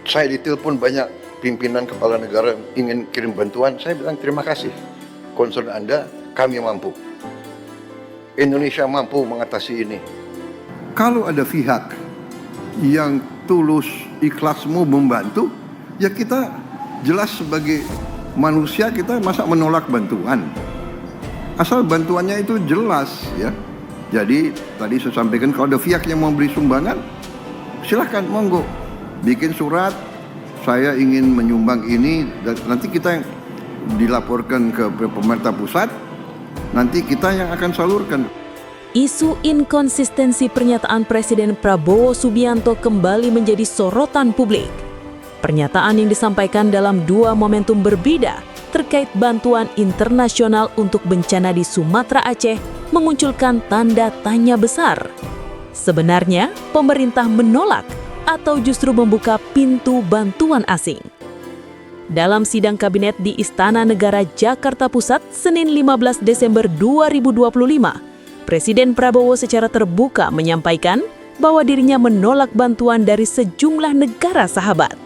Saya ditelepon banyak pimpinan kepala negara ingin kirim bantuan, saya bilang terima kasih. Concern Anda, kami mampu. Indonesia mampu mengatasi ini. Kalau ada pihak yang tulus, ikhlas mau membantu, ya kita jelas sebagai manusia kita masa menolak bantuan. Asal bantuannya itu jelas ya. Jadi tadi saya sampaikan kalau ada pihak yang mau beri sumbangan, silahkan monggo. Bikin surat, saya ingin menyumbang ini, dan nanti kita yang dilaporkan ke pemerintah pusat, nanti kita yang akan salurkan. Isu inkonsistensi pernyataan Presiden Prabowo Subianto kembali menjadi sorotan publik. Pernyataan yang disampaikan dalam dua momentum berbeda terkait bantuan internasional untuk bencana di Sumatera Aceh memunculkan tanda tanya besar. Sebenarnya, pemerintah menolak atau justru membuka pintu bantuan asing. Dalam sidang kabinet di Istana Negara Jakarta Pusat, Senin 15 Desember 2025, Presiden Prabowo secara terbuka menyampaikan bahwa dirinya menolak bantuan dari sejumlah negara sahabat.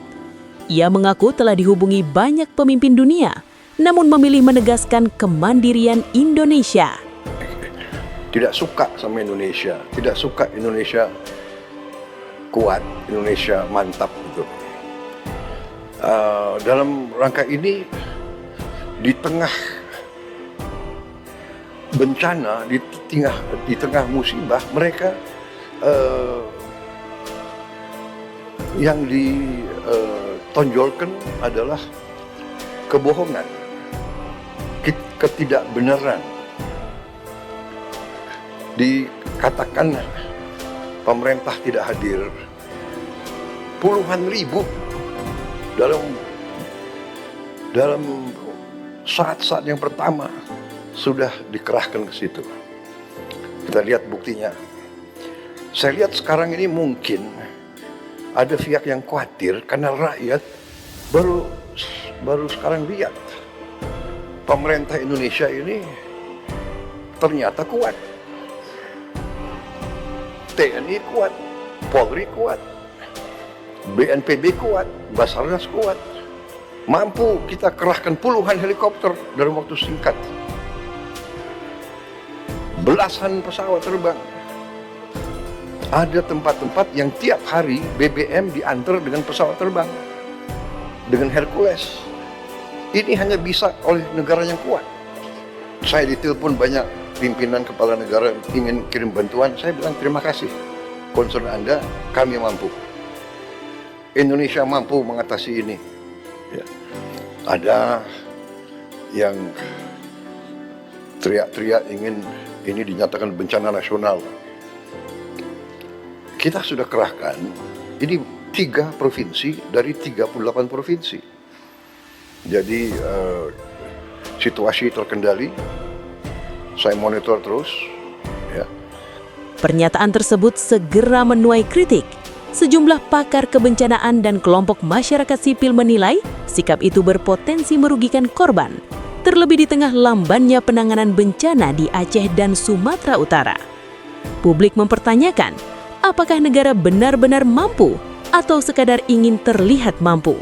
Ia mengaku telah dihubungi banyak pemimpin dunia, namun memilih menegaskan kemandirian Indonesia. Tidak suka sama Indonesia, tidak suka Indonesia kuat, Indonesia mantap gitu. Dalam rangka ini, di tengah bencana, di tengah musibah, mereka yang ditonjolkan adalah kebohongan, ketidakbenaran. Dikatakan pemerintah tidak hadir, puluhan ribu dalam saat-saat yang pertama sudah dikerahkan ke situ. Kita lihat buktinya. Saya lihat sekarang ini mungkin ada pihak yang khawatir karena rakyat baru sekarang lihat pemerintah Indonesia ini ternyata kuat. TNI kuat, Polri kuat, BNPB kuat, Basarnas kuat. Mampu kita kerahkan puluhan helikopter dalam waktu singkat. Belasan pesawat terbang. Ada tempat-tempat yang tiap hari BBM diantar dengan pesawat terbang, dengan Hercules. Ini hanya bisa oleh negara yang kuat. Saya ditelepon banyak pimpinan kepala negara ingin kirim bantuan, saya bilang terima kasih. Concern Anda, kami mampu. Indonesia mampu mengatasi ini. Ya. Ada yang teriak-teriak ingin ini dinyatakan bencana nasional. Kita sudah kerahkan, ini 3 provinsi dari 38 provinsi. Jadi situasi terkendali. Saya monitor terus, ya. Pernyataan tersebut segera menuai kritik. Sejumlah pakar kebencanaan dan kelompok masyarakat sipil menilai sikap itu berpotensi merugikan korban, terlebih di tengah lambannya penanganan bencana di Aceh dan Sumatera Utara. Publik mempertanyakan, apakah negara benar-benar mampu atau sekadar ingin terlihat mampu?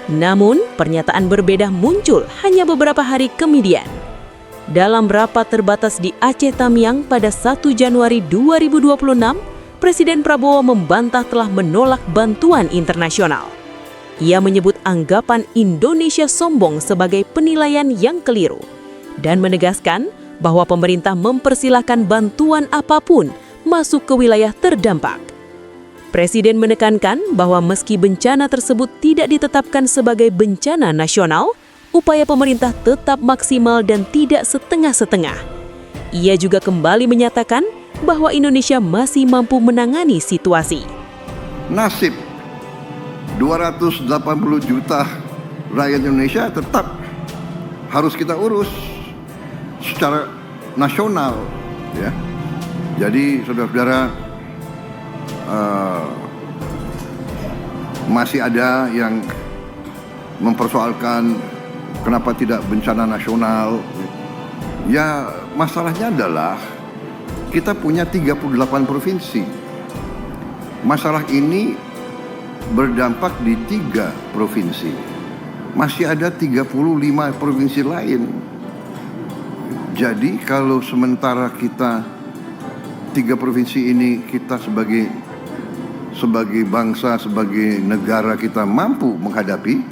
Namun, pernyataan berbeda muncul hanya beberapa hari kemudian. Dalam rapat terbatas di Aceh Tamiang pada 1 Januari 2026, Presiden Prabowo membantah telah menolak bantuan internasional. Ia menyebut anggapan Indonesia sombong sebagai penilaian yang keliru dan menegaskan bahwa pemerintah mempersilahkan bantuan apapun masuk ke wilayah terdampak. Presiden menekankan bahwa meski bencana tersebut tidak ditetapkan sebagai bencana nasional, upaya pemerintah tetap maksimal dan tidak setengah-setengah. Ia juga kembali menyatakan bahwa Indonesia masih mampu menangani situasi. Nasib 280 juta rakyat Indonesia tetap harus kita urus secara nasional, ya. Jadi saudara-saudara, masih ada yang mempersoalkan kenapa tidak bencana nasional. Ya, masalahnya adalah kita punya 38 provinsi. Masalah ini berdampak di 3 provinsi. Masih ada 35 provinsi lain. Jadi kalau sementara kita 3 provinsi ini kita sebagai bangsa, sebagai negara kita mampu menghadapi,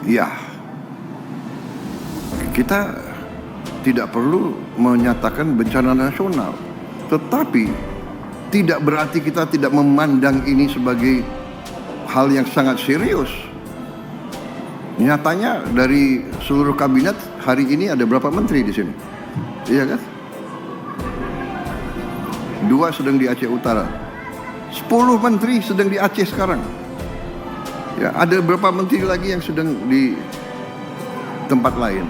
ya kita tidak perlu menyatakan bencana nasional. Tetapi tidak berarti kita tidak memandang ini sebagai hal yang sangat serius. Nyatanya dari seluruh kabinet hari ini ada berapa menteri di sini? Iya kan? 2 sedang di Aceh Utara. 10 menteri sedang di Aceh sekarang. Ya, ada berapa menteri lagi yang sedang di tempat lain.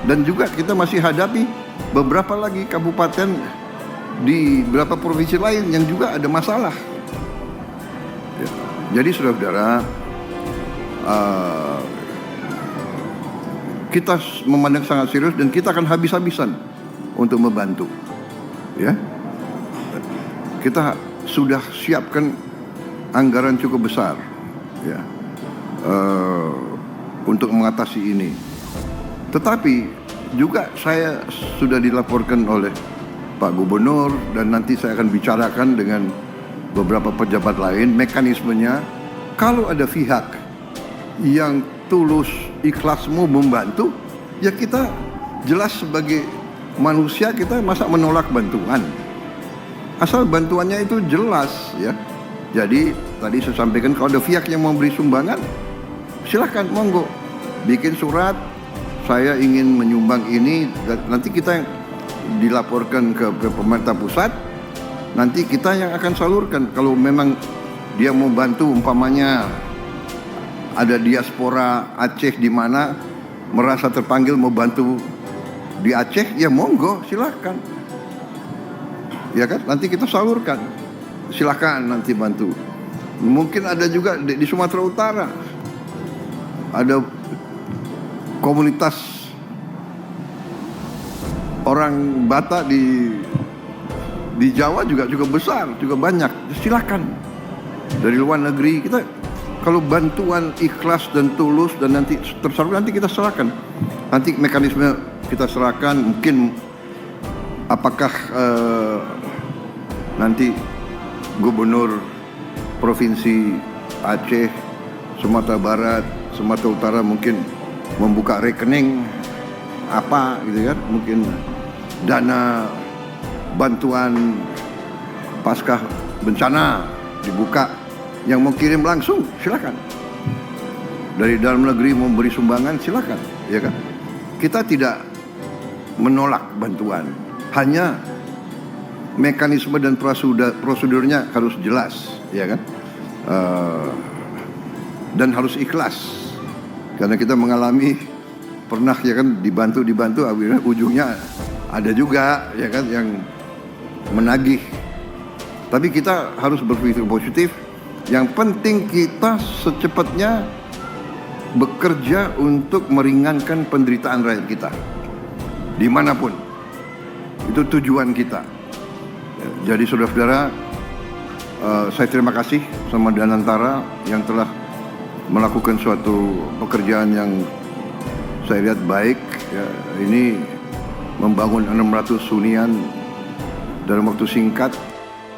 Dan juga kita masih hadapi beberapa lagi kabupaten di beberapa provinsi lain yang juga ada masalah. Ya, jadi saudara-saudara, kita memandang sangat serius dan kita akan habis-habisan untuk membantu. Ya, kita sudah siapkan anggaran cukup besar, ya, untuk mengatasi ini. Tetapi juga saya sudah dilaporkan oleh Pak Gubernur dan nanti saya akan bicarakan dengan beberapa pejabat lain mekanismenya. Kalau ada pihak yang tulus ikhlas mau membantu, ya kita jelas sebagai manusia kita masa menolak bantuan. Asal bantuannya itu jelas, ya. Jadi tadi saya sampaikan kalau ada pihak yang mau beri sumbangan, silahkan monggo bikin surat, saya ingin menyumbang ini, dan nanti kita yang dilaporkan ke pemerintah pusat, nanti kita yang akan salurkan. Kalau memang dia mau bantu, umpamanya ada diaspora Aceh di mana merasa terpanggil mau bantu di Aceh, ya monggo silahkan, ya kan, nanti kita salurkan, silahkan nanti bantu. Mungkin ada juga di Sumatera Utara ada komunitas orang Batak di Jawa juga besar, juga banyak, silahkan. Dari luar negeri kita, kalau bantuan ikhlas dan tulus dan nanti tersalur, nanti kita serahkan. Nanti mekanisme kita serahkan, mungkin apakah nanti Gubernur Provinsi Aceh, Sumatera Barat, Sumatera Utara mungkin membuka rekening apa gitu kan, mungkin dana bantuan pasca bencana dibuka. Yang mau kirim langsung silakan. Dari dalam negeri mau beri sumbangan silakan, ya kan? Kita tidak menolak bantuan, hanya mekanisme dan prosedurnya harus jelas, ya kan? Dan harus ikhlas, karena kita mengalami pernah, ya kan, dibantu akhirnya ujungnya ada juga, ya kan, yang menagih. Tapi kita harus berpikir positif. Yang penting kita secepatnya bekerja untuk meringankan penderitaan rakyat kita dimanapun. Itu tujuan kita. Jadi saudara-saudara, saya terima kasih sama Danantara yang telah melakukan suatu pekerjaan yang saya lihat baik, ya. Ini membangun 600 hunian dalam waktu singkat.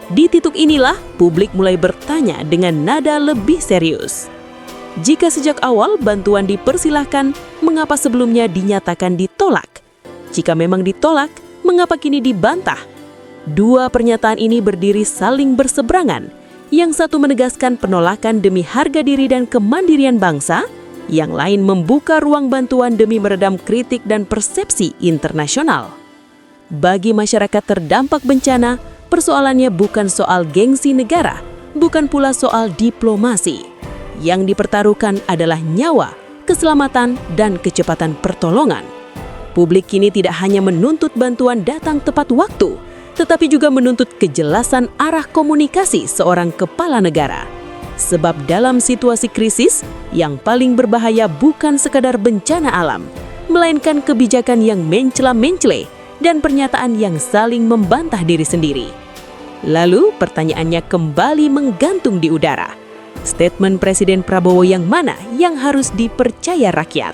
Di titik inilah publik mulai bertanya dengan nada lebih serius. Jika sejak awal bantuan dipersilahkan, mengapa sebelumnya dinyatakan ditolak? Jika memang ditolak, mengapa kini dibantah? 2 pernyataan ini berdiri saling berseberangan. Yang satu menegaskan penolakan demi harga diri dan kemandirian bangsa, yang lain membuka ruang bantuan demi meredam kritik dan persepsi internasional. Bagi masyarakat terdampak bencana, persoalannya bukan soal gengsi negara, bukan pula soal diplomasi. Yang dipertaruhkan adalah nyawa, keselamatan, dan kecepatan pertolongan. Publik kini tidak hanya menuntut bantuan datang tepat waktu, tetapi juga menuntut kejelasan arah komunikasi seorang kepala negara. Sebab dalam situasi krisis, yang paling berbahaya bukan sekadar bencana alam, melainkan kebijakan yang mencela-mencele dan pernyataan yang saling membantah diri sendiri. Lalu pertanyaannya kembali menggantung di udara. Statement Presiden Prabowo yang mana yang harus dipercaya rakyat?